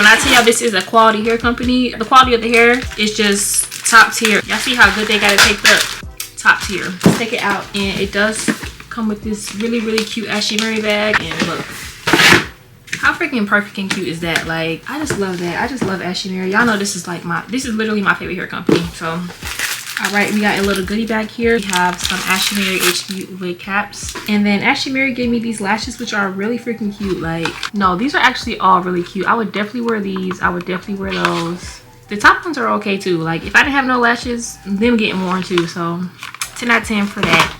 I tell y'all this is a quality hair company, the quality of the hair is just top tier. Y'all see how good they got it taped up? Top tier. Let's take it out, and it does come with this really cute ASHIMARY bag. And look, how freaking perfect and cute is that? Like, I just love that. I just love ASHIMARY. Y'all know this is like this is literally my favorite hair company. So all right, we got a little goodie bag here. We have some ASHIMARY HB wig caps, and then ASHIMARY gave me these lashes, which are really freaking cute. Like, no, these are actually all really cute. I would definitely wear these. I would definitely wear those. The top ones are okay too. Like, if I didn't have no lashes, them getting worn too. So 10 out of 10 for that.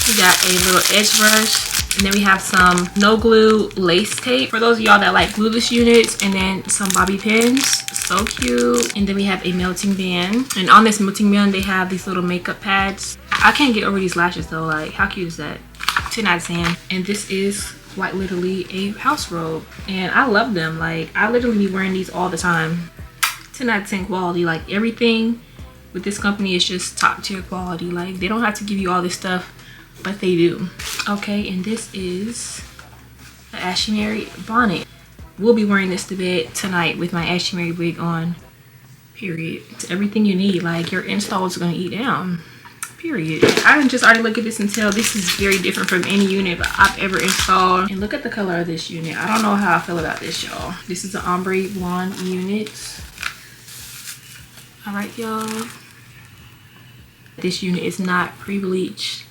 We got a little edge brush, and then we have some no glue lace tape for those of y'all that like glueless units, and then some bobby pins. So cute. And then we have a melting band, and on this melting band they have these little makeup pads. I can't get over these lashes though. Like, how cute is that? 10 out of 10. And this is quite literally a house robe, and I love them. Like, I literally be wearing these all the time. 10 out of 10 quality. Like, everything with this company is just top tier quality. Like, they don't have to give you all this stuff, but they do. Okay, and this is the ASHIMARY bonnet. We'll be wearing this to bed tonight with my ASHIMARY wig on. Period. It's everything you need. Like, your install is gonna eat down. Period. I can just already look at this and tell this is very different from any unit I've ever installed. And look at the color of this unit. I don't know how I feel about this, y'all. This is an ombre blonde unit. All right, y'all. This unit is not pre-bleached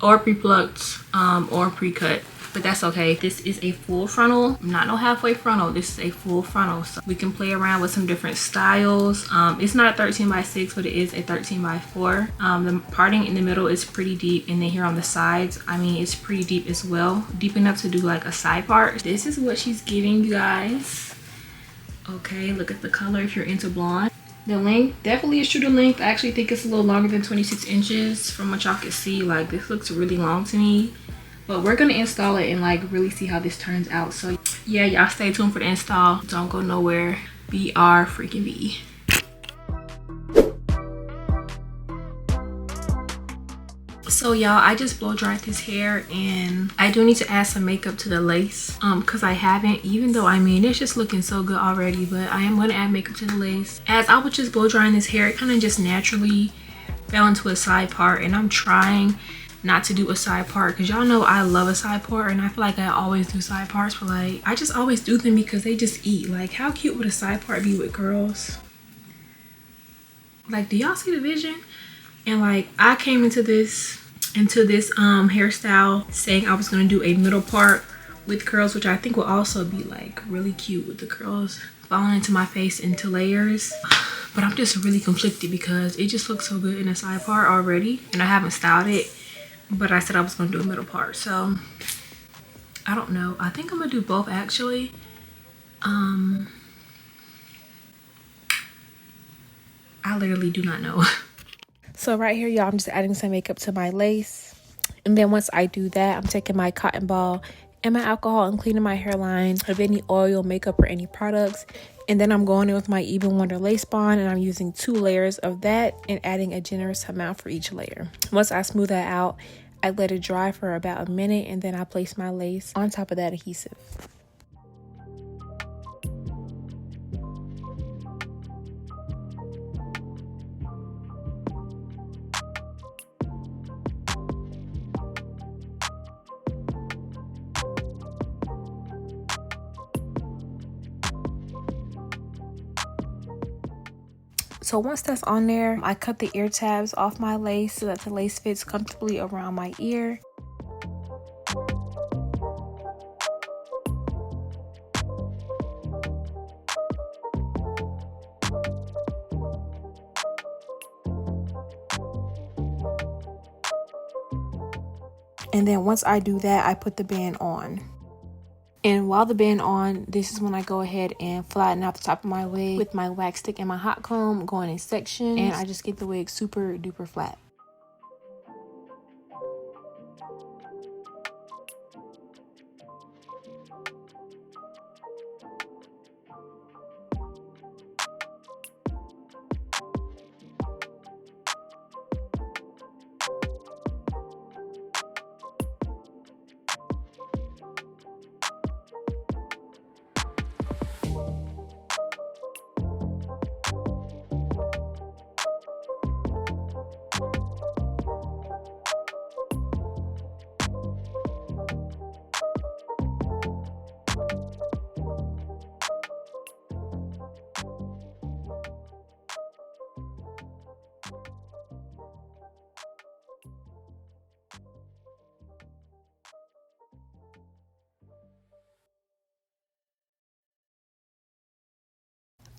or pre-plucked or pre-cut, but that's okay. This is a full frontal, not no halfway frontal. This is a full frontal, so we can play around with some different styles. It's not a 13 by 6, but it is a 13 by 4. The parting in the middle is pretty deep, and then here on the sides, I mean, it's pretty deep as well, deep enough to do like a side part. This is what she's giving, you guys. Okay, look at the color if you're into blonde. The length, definitely a shooter length. I actually think it's a little longer than 26 inches from what y'all can see. Like, this looks really long to me, but we're gonna install it and like really see how this turns out. So yeah, y'all stay tuned for the install. Don't go nowhere. BR freaking B. So y'all, I just blow dried this hair, and I do need to add some makeup to the lace because I haven't, even though I mean it's just looking so good already, but I am going to add makeup to the lace. As I was just blow drying this hair, it kind of just naturally fell into a side part, and I'm trying not to do a side part because y'all know I love a side part, and I feel like I always do side parts, but like I just always do them because they just eat. Like, how cute would a side part be with girls? Like, do y'all see the vision? And like, I came into this hairstyle saying I was going to do a middle part with curls, which I think will also be like really cute with the curls falling into my face into layers. But I'm just really conflicted because it just looks so good in a side part already, and I haven't styled it, but I said I was going to do a middle part. So I don't know. I think I'm gonna do both actually. I literally do not know. So right here, y'all, I'm just adding some makeup to my lace. And then once I do that, I'm taking my cotton ball and my alcohol and cleaning my hairline of any oil, makeup, or any products. And then I'm going in with my Even Wonder lace bond, and I'm using 2 layers of that and adding a generous amount for each layer. Once I smooth that out, I let it dry for about a minute, and then I place my lace on top of that adhesive. So once that's on there, I cut the ear tabs off my lace so that the lace fits comfortably around my ear. And then once I do that, I put the band on. And while the band on, this is when I go ahead and flatten out the top of my wig with my wax stick and my hot comb, going in sections, and I just get the wig super duper flat.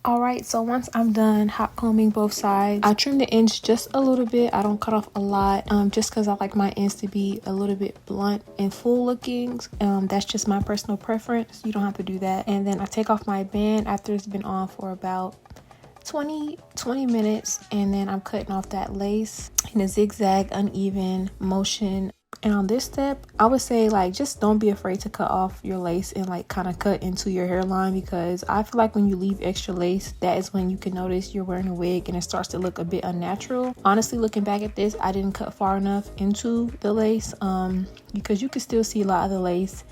Alright, so once I'm done hot combing both sides, I trim the ends just a little bit. I don't cut off a lot, just because I like my ends to be a little bit blunt and full looking. That's just my personal preference. You don't have to do that. And then I take off my band after it's been on for about 20 minutes, and then I'm cutting off that lace in a zigzag uneven motion. And on this step, I would say like just don't be afraid to cut off your lace and like kind of cut into your hairline, because I feel like when you leave extra lace, that is when you can notice you're wearing a wig and it starts to look a bit unnatural. Honestly, looking back at this, I didn't cut far enough into the lace because you can still see a lot of the lace,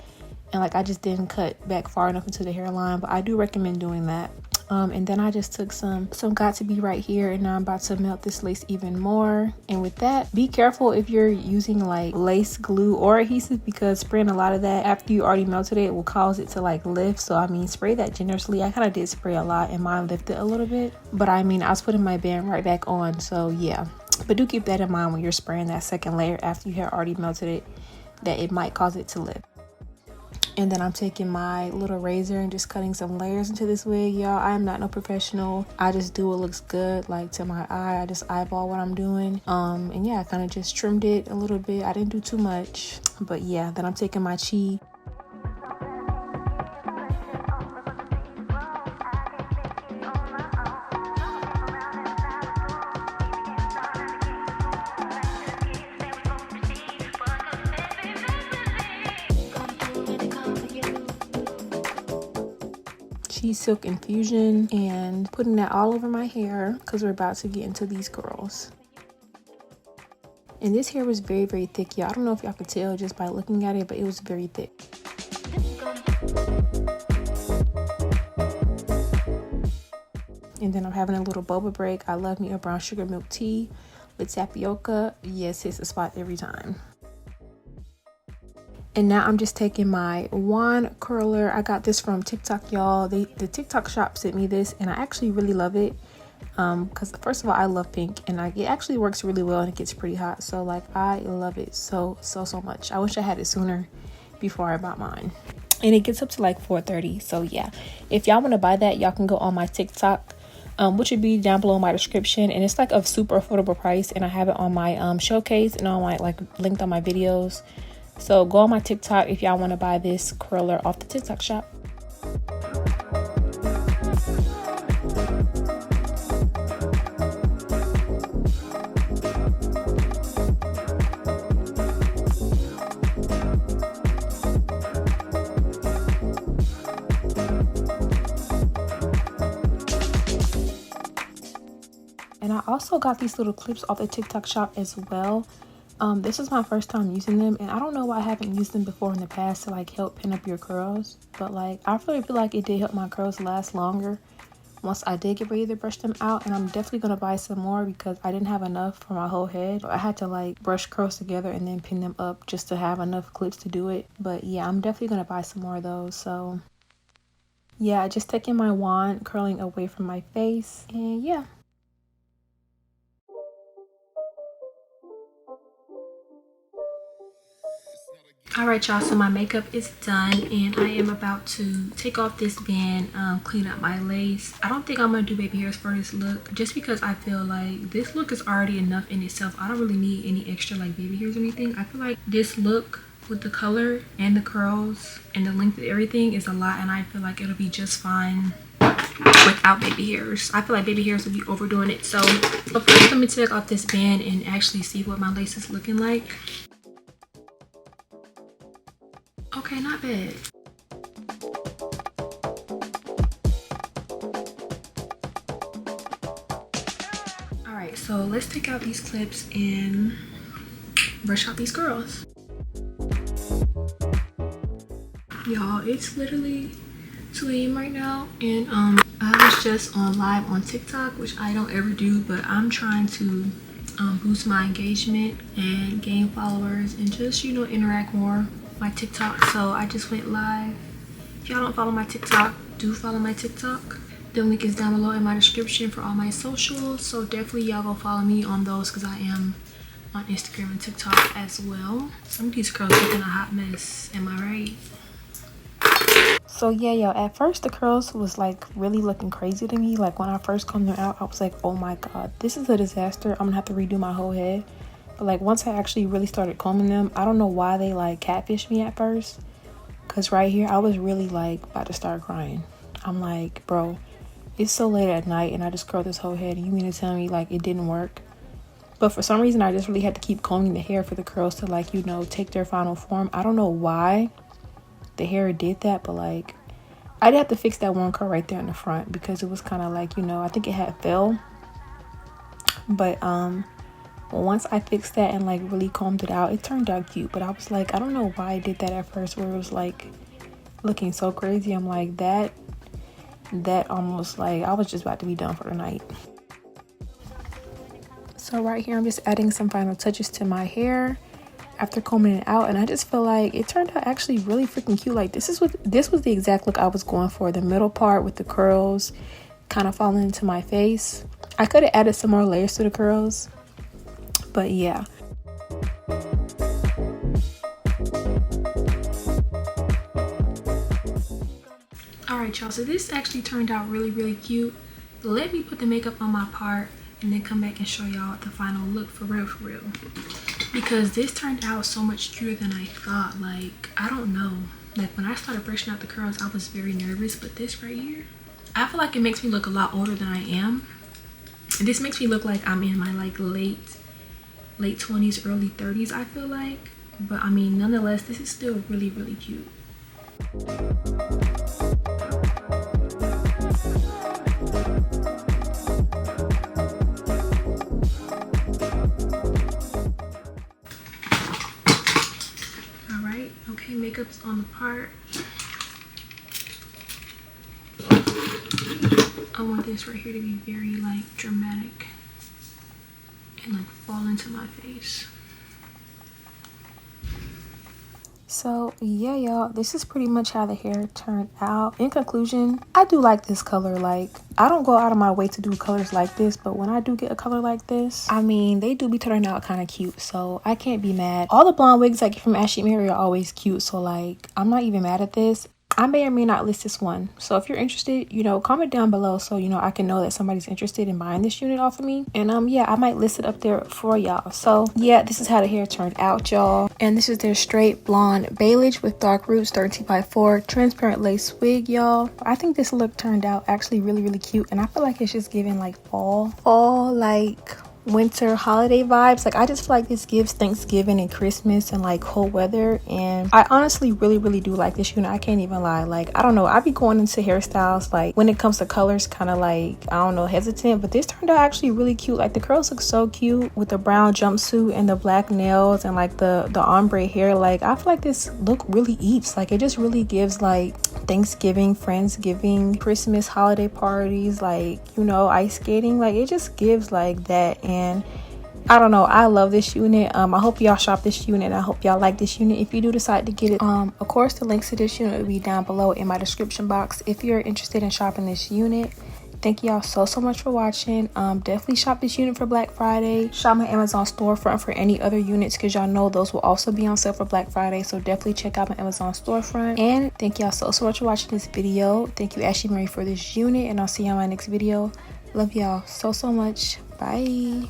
and like I just didn't cut back far enough into the hairline, but I do recommend doing that. And then I just took some got to be right here, and now I'm about to melt this lace even more. And with that, be careful if you're using like lace glue or adhesive, because spraying a lot of that after you already melted it will cause it to like lift. So I mean, spray that generously. I kind of did spray a lot and mine lifted a little bit, but I mean, I was putting my band right back on, so yeah. But do keep that in mind when you're spraying that second layer after you have already melted it, that it might cause it to lift. And then I'm taking my little razor and just cutting some layers into this wig, y'all. I am not no professional. I just do what looks good, like to my eye. I just eyeball what I'm doing. And yeah, I kind of just trimmed it a little bit. I didn't do too much, but yeah. Then I'm taking my chi. Silk infusion and putting that all over my hair, because we're about to get into these curls. And this hair was very, very thick, y'all. I don't know if y'all could tell just by looking at it, but it was very thick. And then I'm having a little boba break. I love me a brown sugar milk tea with tapioca. Yes, it's a spot every time. And now I'm just taking my wand curler. I got this from TikTok, y'all. The TikTok shop sent me this, and I actually really love it. Because first of all, I love pink, and it actually works really well, and it gets pretty hot. So like, I love it so much. I wish I had it sooner before I bought mine. And it gets up to like 4:30. So yeah, if y'all want to buy that, y'all can go on my TikTok, which would be down below in my description. And it's like a super affordable price, and I have it on my showcase and on my like linked on my videos. So go on my TikTok if y'all want to buy this curler off the TikTok shop. And I also got these little clips off the TikTok shop as well. This is my first time using them, and I don't know why I haven't used them before in the past to like help pin up your curls, but like I really feel like it did help my curls last longer once I did get ready to brush them out. And I'm definitely gonna buy some more because I didn't have enough for my whole head. I had to like brush curls together and then pin them up just to have enough clips to do it. But yeah, I'm definitely gonna buy some more of those. So yeah, just taking my wand, curling away from my face, and yeah. Alright y'all, so my makeup is done, and I am about to take off this band, clean up my lace. I don't think I'm going to do baby hairs for this look, just because I feel like this look is already enough in itself. I don't really need any extra like baby hairs or anything. I feel like this look with the color and the curls and the length of everything is a lot, and I feel like it'll be just fine without baby hairs. I feel like baby hairs would be overdoing it. So first let me take off this band and actually see what my lace is looking like. Okay, not bad. Alright, so let's take out these clips and brush out these curls. Y'all, it's literally 2 AM right now, and I was just on live on TikTok, which I don't ever do, but I'm trying to boost my engagement and gain followers and just, you know, interact more with my TikTok. So I just went live. If y'all don't follow my TikTok, do follow my TikTok. The link is down below in my description for all my socials, so definitely y'all go follow me on those because I am on Instagram and TikTok as well. Some of these curls looking a hot mess, am I right? So yeah, yo, at first the curls was like really looking crazy to me. Like when I first combed them out, I was like, oh my god, this is a disaster. I'm gonna have to redo my whole head. But like once I actually really started combing them, I don't know why they like catfished me at first. Cause right here I was really like about to start crying. I'm like, bro, it's so late at night and I just curled this whole head and you mean to tell me like it didn't work? But for some reason I just really had to keep combing the hair for the curls to like, you know, take their final form. I don't know why the hair did that, but like I did have to fix that one curl right there in the front because it was kind of like, you know, I think it had fell. But once I fixed that and like really combed it out, it turned out cute. But I was like, I don't know why I did that at first where it was like looking so crazy. I'm like, that almost like I was just about to be done for the night. So right here I'm just adding some final touches to my hair after combing it out, and I just feel like it turned out actually really freaking cute. Like this was the exact look I was going for, the middle part with the curls kind of falling into my face. I could have added some more layers to the curls, but yeah. Alright y'all, so this actually turned out really cute. Let me put the makeup on my part and then come back and show y'all the final look for real. Because this turned out so much cuter than I thought. Like, I don't know. Like when I started brushing out the curls, I was very nervous, but this right here, I feel like it makes me look a lot older than I am. And this makes me look like I'm in my like late 20s, early 30s, I feel like. But I mean, nonetheless, this is still really cute. Alright, okay, makeup's on the part. I want this right here to be very like dramatic and like fall into my face. So yeah, y'all, this is pretty much how the hair turned out. In conclusion, I do like this color. Like, I don't go out of my way to do colors like this, but when I do get a color like this, I mean, they do be turning out kind of cute, so I can't be mad. All the blonde wigs I get from ASHIMARY are always cute, so like, I'm not even mad at this. I may or may not list this one, so if you're interested, you know, comment down below so you know I can know that somebody's interested in buying this unit off of me. And yeah, I might list it up there for y'all. So yeah, this is how the hair turned out, y'all. And this is their straight blonde balayage with dark roots 13x4 transparent lace wig, y'all. I think this look turned out actually really cute, and I feel like it's just giving like fall like winter holiday vibes. Like I just feel like this gives Thanksgiving and Christmas and like cold weather, and I honestly really do like this unit. I can't even lie. Like, I don't know, I be going into hairstyles like when it comes to colors kind of like, I don't know, hesitant, but this turned out actually really cute. Like the curls look so cute with the brown jumpsuit and the black nails and like the ombre hair. Like I feel like this look really eats. Like it just really gives like Thanksgiving, Friendsgiving, Christmas, holiday parties, like, you know, ice skating. Like it just gives like that. And I don't know, I love this unit. I hope y'all shop this unit. I hope y'all like this unit if you do decide to get it. Of course, the links to this unit will be down below in my description box if you're interested in shopping this unit. Thank y'all so much for watching. Definitely shop this unit for Black Friday. Shop my Amazon storefront for any other units because y'all know those will also be on sale for Black Friday. So definitely check out my Amazon storefront. And thank y'all so much for watching this video. Thank you, ASHIMARY, for this unit, and I'll see you on my next video. Love y'all so much. Bye.